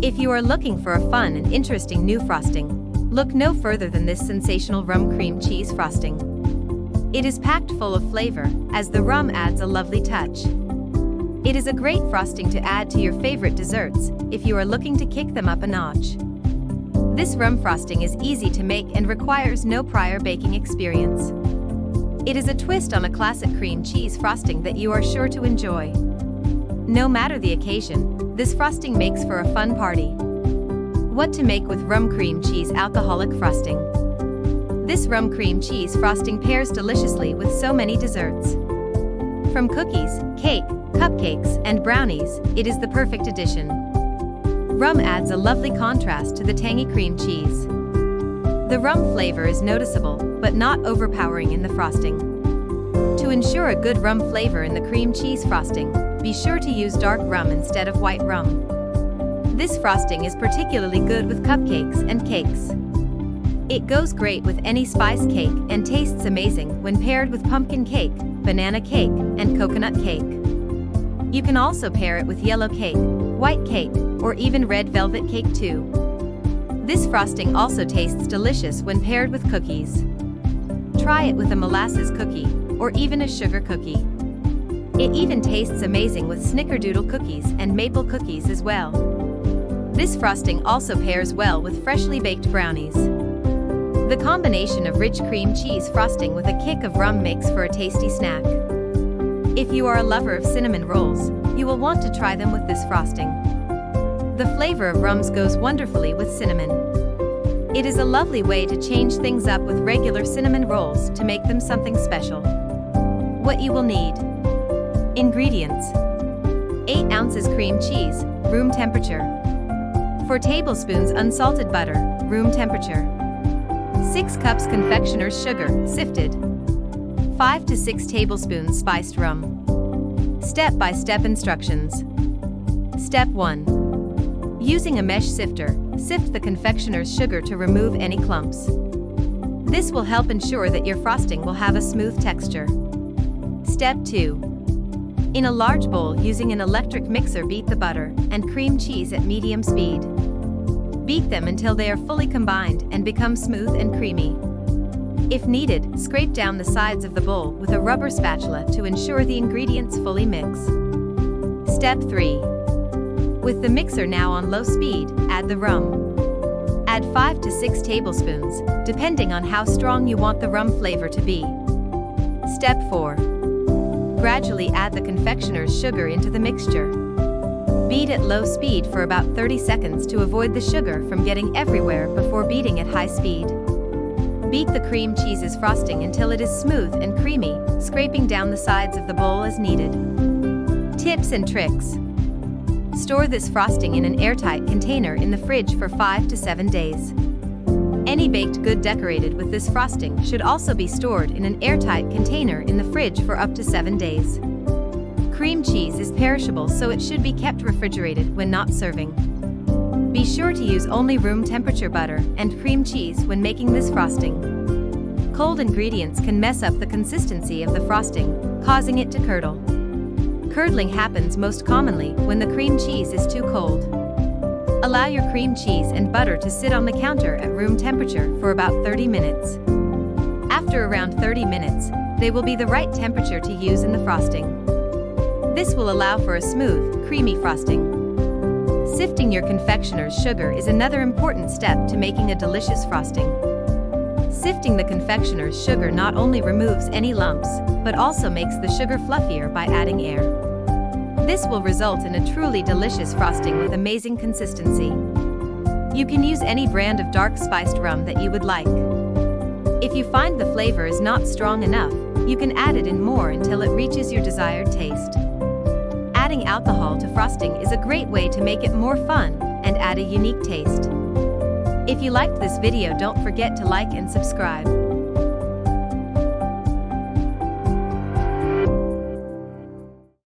If you are looking for a fun and interesting new frosting, look no further than this sensational rum cream cheese frosting. It is packed full of flavor, as the rum adds a lovely touch. It is a great frosting to add to your favorite desserts, if you are looking to kick them up a notch. This rum frosting is easy to make and requires no prior baking experience. It is a twist on a classic cream cheese frosting that you are sure to enjoy. No matter the occasion, this frosting makes for a fun party. What to make with rum cream cheese alcoholic frosting? This rum cream cheese frosting pairs deliciously with so many desserts. From cookies, cake, cupcakes, and brownies, it is the perfect addition. Rum adds a lovely contrast to the tangy cream cheese. The rum flavor is noticeable, but not overpowering in the frosting. To ensure a good rum flavor in the cream cheese frosting, be sure to use dark rum instead of white rum. This frosting is particularly good with cupcakes and cakes. It goes great with any spice cake and tastes amazing when paired with pumpkin cake, banana cake, and coconut cake. You can also pair it with yellow cake, white cake, or even red velvet cake too. This frosting also tastes delicious when paired with cookies. Try it with a molasses cookie, or even a sugar cookie. It even tastes amazing with snickerdoodle cookies and maple cookies as well. This frosting also pairs well with freshly baked brownies. The combination of rich cream cheese frosting with a kick of rum makes for a tasty snack. If you are a lover of cinnamon rolls, you will want to try them with this frosting. The flavor of rums goes wonderfully with cinnamon. It is a lovely way to change things up with regular cinnamon rolls to make them something special. What you will need. Ingredients: 8 ounces cream cheese, room temperature. 4 tablespoons unsalted butter, room temperature. 6 cups Confectioners sugar, sifted. 5 to 6 tablespoons spiced rum. Step-by-step instructions. Step 1. Using a mesh sifter, sift the Confectioners sugar to remove any clumps. This will help ensure that your frosting will have a smooth texture. Step 2. In a large bowl using an electric mixer, beat the butter and cream cheese at medium speed. Beat them until they are fully combined and become smooth and creamy. If needed, scrape down the sides of the bowl with a rubber spatula to ensure the ingredients fully mix. Step 3. With the mixer now on low speed, add the rum. Add 5 to 6 tablespoons, depending on how strong you want the rum flavor to be. Step 4. Gradually add the Confectioners sugar into the mixture. Beat at low speed for about 30 seconds to avoid the sugar from getting everywhere before beating at high speed. Beat the cream cheese's frosting until it is smooth and creamy, scraping down the sides of the bowl as needed. Tips and tricks. Store this frosting in an airtight container in the fridge for 5 to 7 days. Any baked good decorated with this frosting should also be stored in an airtight container in the fridge for up to 7 days. Cream cheese is perishable, so it should be kept refrigerated when not serving. Be sure to use only room temperature butter and cream cheese when making this frosting. Cold ingredients can mess up the consistency of the frosting, causing it to curdle. Curdling happens most commonly when the cream cheese is too cold. Allow your cream cheese and butter to sit on the counter at room temperature for about 30 minutes. After around 30 minutes, they will be the right temperature to use in the frosting. This will allow for a smooth, creamy frosting. Sifting your Confectioners sugar is another important step to making a delicious frosting. Sifting the Confectioners sugar not only removes any lumps, but also makes the sugar fluffier by adding air. This will result in a truly delicious frosting with amazing consistency. You can use any brand of dark spiced rum that you would like. If you find the flavor is not strong enough, you can add it in more until it reaches your desired taste. Adding alcohol to frosting is a great way to make it more fun and add a unique taste. If you liked this video, don't forget to like and subscribe.